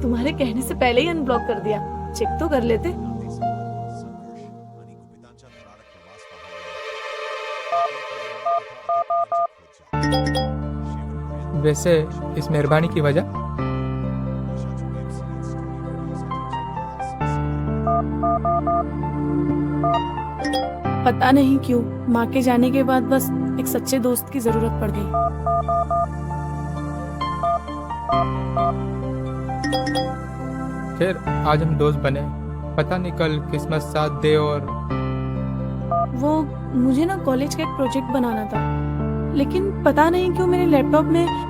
तुम्हारे कहने से पहले ही अनब्लॉक कर दिया। चेक तो कर लेते। वैसे इस मेहरबानी की वजह? पता नहीं क्यों माँ के जाने के बाद बस एक सच्चे दोस्त की जरूरत पड़ गई। खैर आज हम दोस्त बने, पता नहीं कल किस्मत साथ दे। और वो मुझे ना कॉलेज का एक प्रोजेक्ट बनाना था, लेकिन पता नहीं क्यों मेरे लैपटॉप में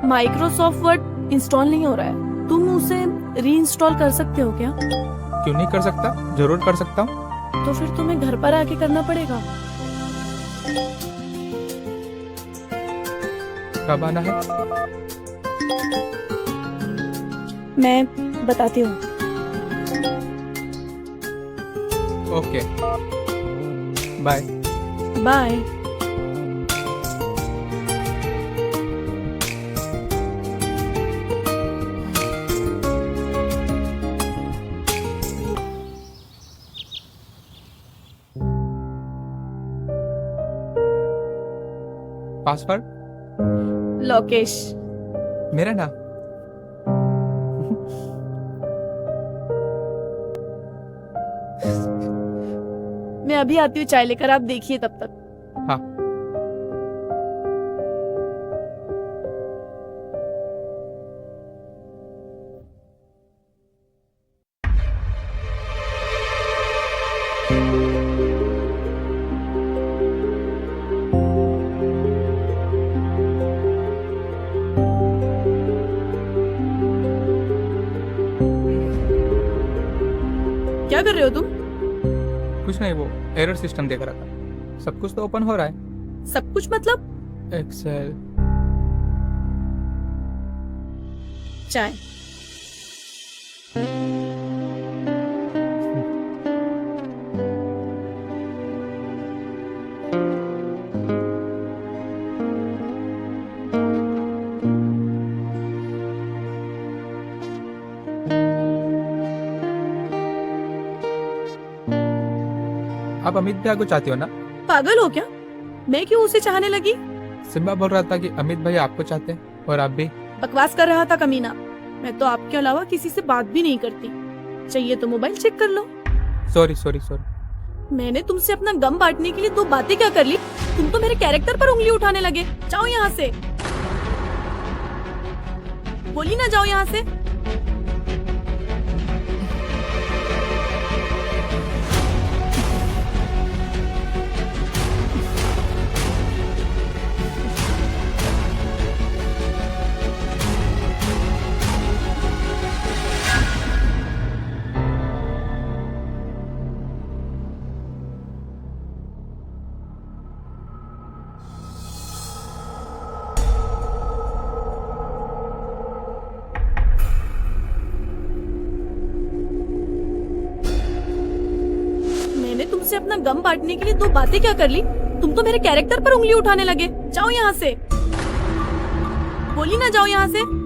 माइक्रोसॉफ्ट वर्ड इंस्टॉल नहीं हो रहा है। तुम उसे रीइंस्टॉल कर सकते हो क्या? क्यों नहीं कर सकता, जरूर कर सकता हूँ। तो फिर तुम्हें घर पर आके करना पड़ेगा। कब आना है? मैं बताती हूँ। Okay, bye. Bye. Password? Lokesh. मेरा ना? मैं अभी आती हूँ चाय लेकर, आप देखिए तब तक। हाँ। क्या कर रहे हो तुम? कुछ नहीं, वो एरर सिस्टम देख रहा था। सब कुछ तो ओपन हो रहा है। सब कुछ मतलब? एक्सेल। चाय। आप अमित भैया को चाहती हो ना? पागल हो क्या? मैं क्यों उसे चाहने लगी? सिम्बा बोल रहा था कि अमित भैया आपको चाहते हैं और आप भी। बकवास कर रहा था कमीना। मैं तो आपके अलावा किसी से बात भी नहीं करती। चाहिए तो मोबाइल चेक कर लो। Sorry sorry sorry. मैंने तुमसे अपना गम बांटने के लिए दो बातें क्या कर ली? तुम तो मेरे कैरेक्टर पर उंगली उठाने लगे। जाओ यहाँ से। बोली ना, जाओ यहाँ से। मैंने तुमसे अपना गम बांटने के लिए दो बातें क्या कर ली? तुम तो मेरे कैरेक्टर पर उंगली उठाने लगे। जाओ यहाँ से। बोली ना, जाओ यहाँ से।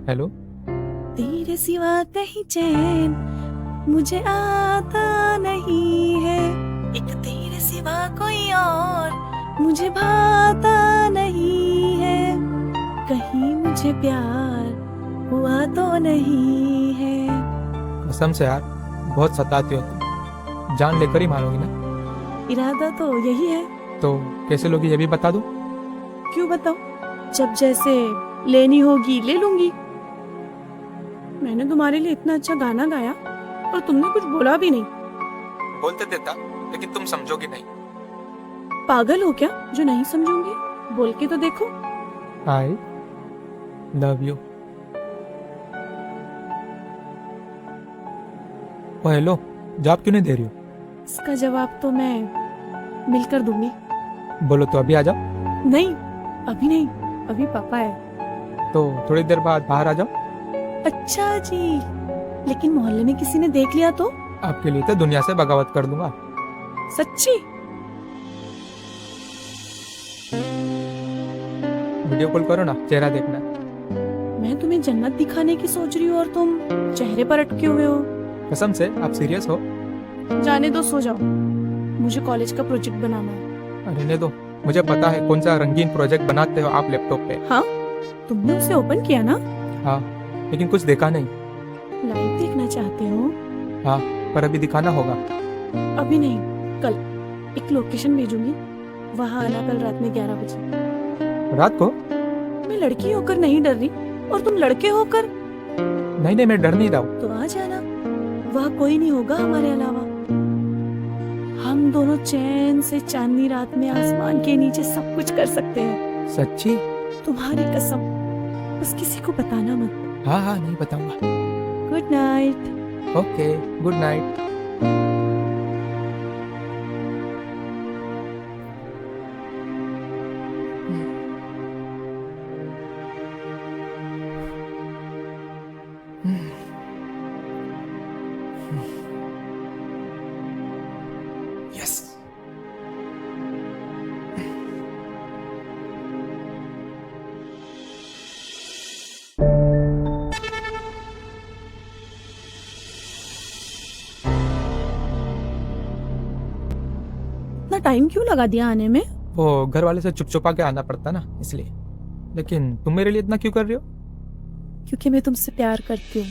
हेलो। तेरे सिवा कहीं चैन मुझे आता नहीं है, एक तेरे सिवा कोई और मुझे भाता नहीं है, कहीं मुझे प्यार हुआ तो नहीं है। कसम से यार, बहुत सताती हो तुम, जान लेकर ही मारोगी ना? इरादा तो यही है। तो कैसे लोगी ये भी बता दो। क्यों बताओ? जब जैसे लेनी होगी ले लूंगी। मैंने तुम्हारे लिए इतना अच्छा गाना गाया और तुमने कुछ बोला भी नहीं। बोलते देता, लेकिन तुम समझोगी नहीं। पागल हो क्या जो नहीं समझूंगी? बोल के तो देखो। I love you. Oh hello, जवाब क्यों नहीं दे रही हो? इसका जवाब तो मैं मिलकर दूंगी। बोलो तो अभी आ जाओ। नहीं, अभी नहीं, अभी पापा है। तो थोड़ी देर बाद बाहर आ जाओ। अच्छा जी, लेकिन मोहल्ले में किसी ने देख लिया तो? आपके लिए तो दुनिया से बगावत कर दूंगा। सच्ची? वीडियो कॉल करो ना, चेहरा देखना। मैं तुम्हें जन्नत दिखाने की सोच रही हूँ और तुम चेहरे पर अटके हुए हो। कसम से आप सीरियस हो? जाने दो, सो जाओ। मुझे कॉलेज का प्रोजेक्ट बनाना है। रहने दो, मुझे पता है कौन सा रंगीन प्रोजेक्ट बनाते हो आप लैपटॉप पे। हाँ, तुमने उसे ओपन किया ना? हाँ, लेकिन कुछ देखा नहीं। लाइव देखना चाहते हो? हाँ, पर अभी दिखाना होगा। अभी नहीं, कल एक लोकेशन भेजूंगी, वहाँ आना कल रात में 11 बजे। रात को? मैं लड़की होकर नहीं डर रही और तुम लड़के होकर। नहीं नहीं, मैं डर नहीं रहा हूँ। तो आ जाना, वहाँ कोई नहीं होगा हमारे अलावा। हम दोनों चैन से चांदनी रात में आसमान के नीचे सब कुछ कर सकते हैं। सच्ची? तुम्हारी कसम, बस किसी को बताना मत। हाँ हाँ, नहीं बताऊंगा। Good night. Okay, good night. Yes. इतना टाइम क्यों लगा दिया आने में? वो घर वाले से चुप चुपा के आना पड़ता ना, इसलिए। लेकिन तुम मेरे लिए इतना क्यों कर रही हो? क्योंकि मैं तुमसे प्यार करती हूँ।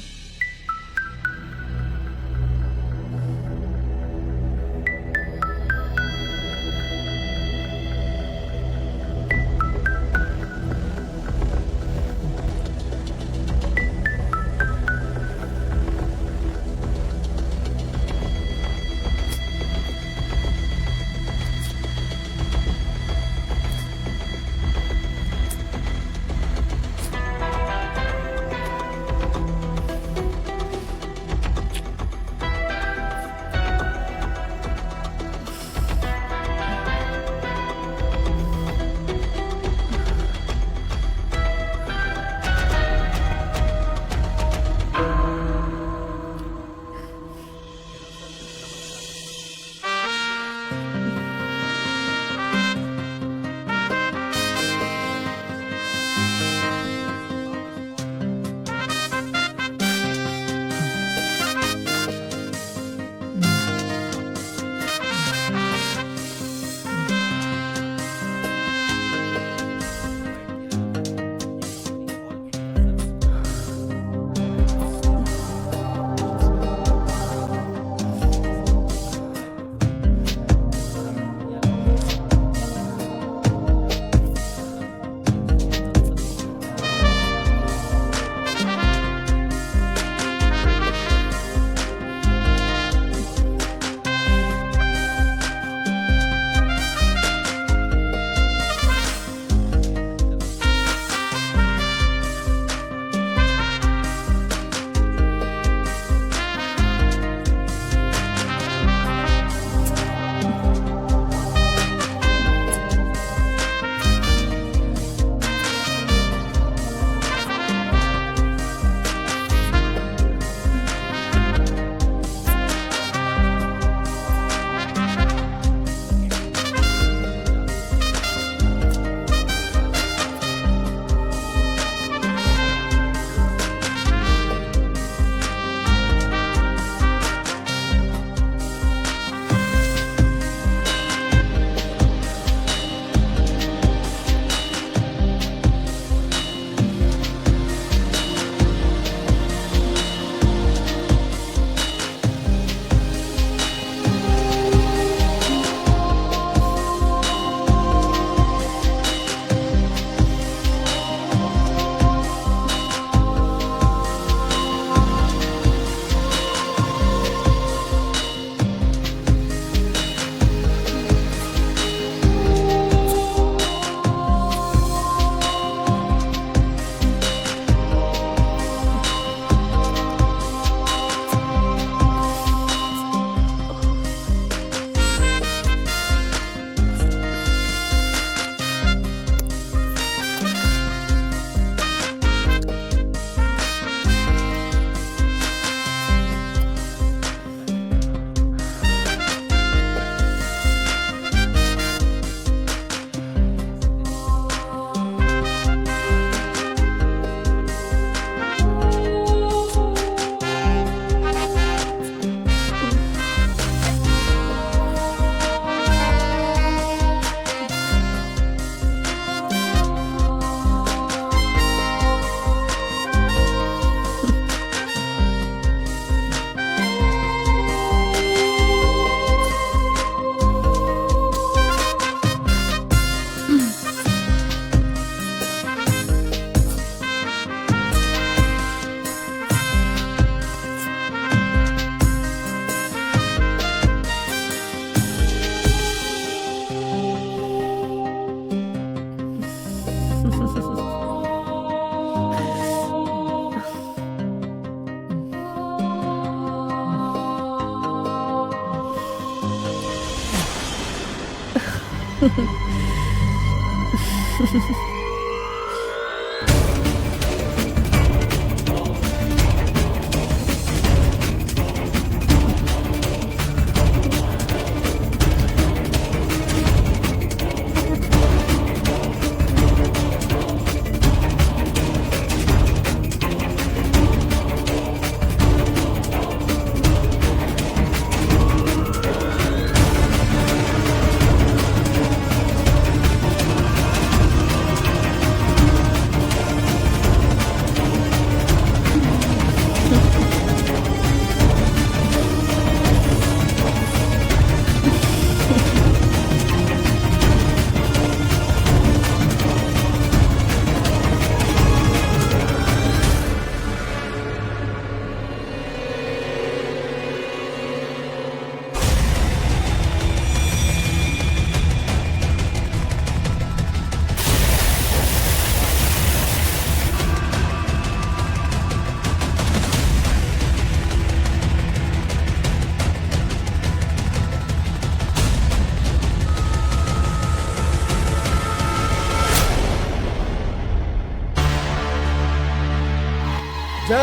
जय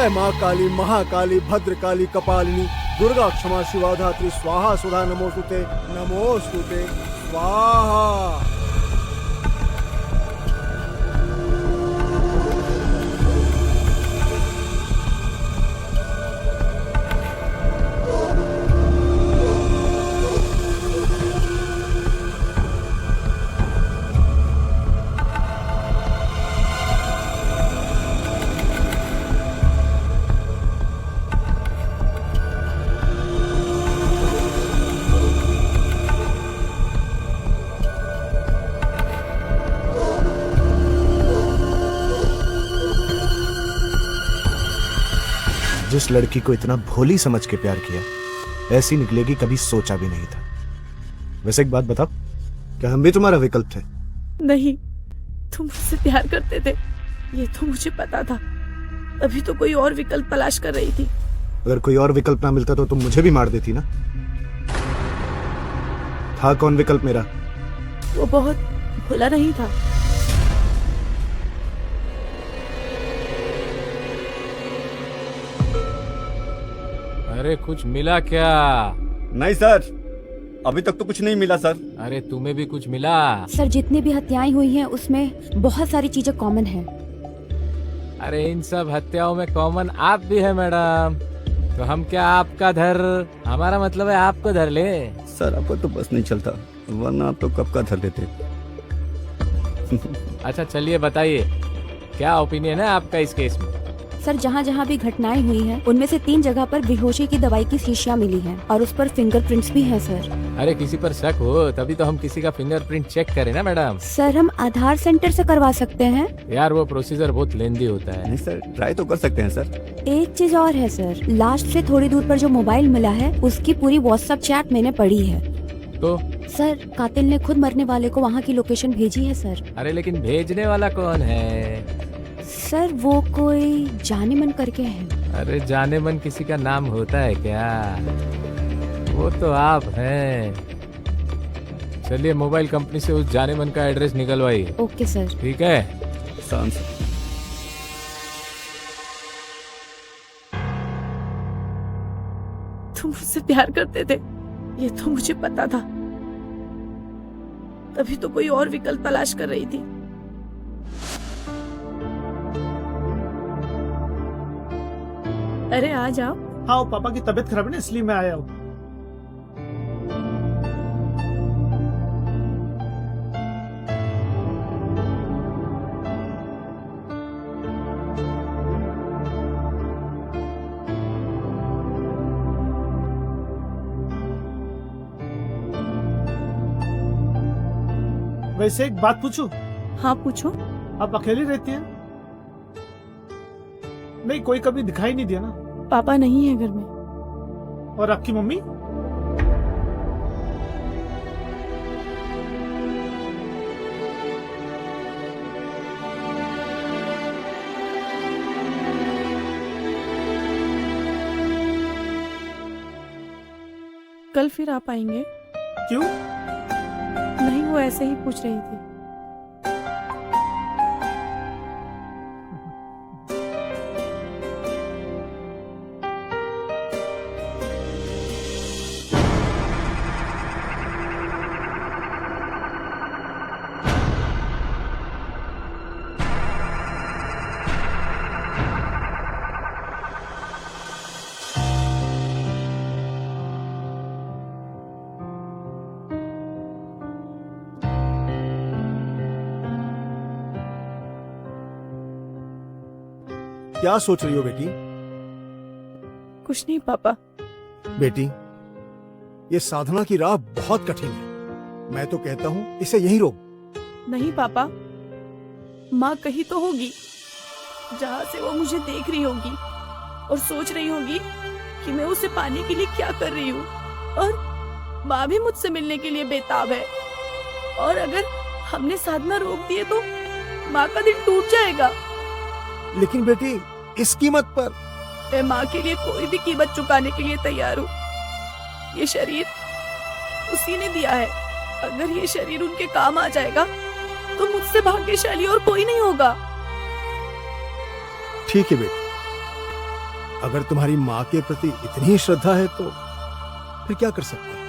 माँ काली महाकाली भद्रकाली कपालिनी दुर्गा क्षमा शिवा धात्री स्वाहा सुधा नमोस्तुते स्वाहा। जिस लड़की को इतना भोली समझ के प्यार किया ऐसी निकलेगी कभी सोचा भी नहीं था। वैसे एक बात बताओ, क्या हम भी तुम्हारा विकल्प थे? नहीं, तुम मुझसे प्यार करते थे, ये तो मुझे पता था। अभी तो कोई और विकल्प तलाश कर रही थी। अगर कोई और विकल्प ना मिलता तो तुम मुझे भी मार देती ना। था कौन विकल्प मेरा? वो बहुत भोला नहीं था। अरे कुछ मिला क्या? नहीं सर, अभी तक तो कुछ नहीं मिला सर। अरे तुम्हें भी कुछ मिला? सर जितनी भी हत्याएं हुई हैं उसमें बहुत सारी चीजें कॉमन हैं। अरे इन सब हत्याओं में कॉमन आप भी है मैडम। तो हम क्या आपका धर, हमारा मतलब है आपको धर ले। सर आपको तो बस नहीं चलता, वरना आप तो कब का धर लेते। अच्छा चलिए बताइए, क्या ओपिनियन है आपका इस केस में? सर जहाँ जहाँ भी घटनाएं हुई हैं उनमें से 3 जगह पर बेहोशी की दवाई की शीशियाँ मिली हैं और उस पर फिंगरप्रिंट्स भी हैं सर। अरे किसी पर शक हो तभी तो हम किसी का फिंगरप्रिंट चेक करें ना मैडम। सर हम आधार सेंटर से करवा सकते हैं। यार वो प्रोसीजर बहुत लेंदी होता है। नहीं सर, ट्राई तो कर सकते हैं सर। एक चीज और है सर, लास्ट से थोड़ी दूर पर जो मोबाइल मिला है उसकी पूरी व्हाट्सएप चैट मैंने पढ़ी है। तो सर कातिल ने खुद मरने वाले को वहाँ की लोकेशन भेजी है सर। अरे लेकिन भेजने वाला कौन है? सर वो कोई जाने मन करके है। अरे जाने मन किसी का नाम होता है क्या? वो तो आप हैं। चलिए मोबाइल कंपनी से उस जाने मन का एड्रेस निकलवाइए। Okay sir. ठीक है। शांत सर। तुम मुझसे प्यार करते थे, ये तो मुझे पता था। तभी तो कोई और विकल्प तलाश कर रही थी। अरे आ जाओ। हाँ, वो पापा की तबीयत खराब है ना, इसलिए मैं आया हूँ। वैसे एक बात पूछूं? हाँ पूछो। आप अकेली रहती हैं? नहीं, कोई कभी दिखाई नहीं दिया ना। पापा नहीं है घर में। और आपकी मम्मी? कल फिर आप आएंगे? क्यों? नहीं, वो वो ऐसे ही पूछ रही थी। क्या सोच रही हो बेटी? कुछ नहीं पापा। बेटी, ये साधना की राह बहुत कठिन है। मैं तो कहता हूं इसे यहीं रोक। नहीं पापा, माँ कहीं तो होगी जहाँ से वो मुझे देख रही होगी और सोच रही होगी कि मैं उसे पाने के लिए क्या कर रही हूँ। और माँ भी मुझसे मिलने के लिए बेताब है। और अगर हमने साधना रोक दिए तो माँ का दिल टूट जाएगा। लेकिन बेटी, इस कीमत पर? मैं माँ के लिए कोई भी कीमत चुकाने के लिए तैयार हूँ। ये शरीर उसी ने दिया है। अगर ये शरीर उनके काम आ जाएगा तो मुझसे भाग्यशाली और कोई नहीं होगा। ठीक है बेटी, अगर तुम्हारी माँ के प्रति इतनी श्रद्धा है तो फिर क्या कर सकते हैं?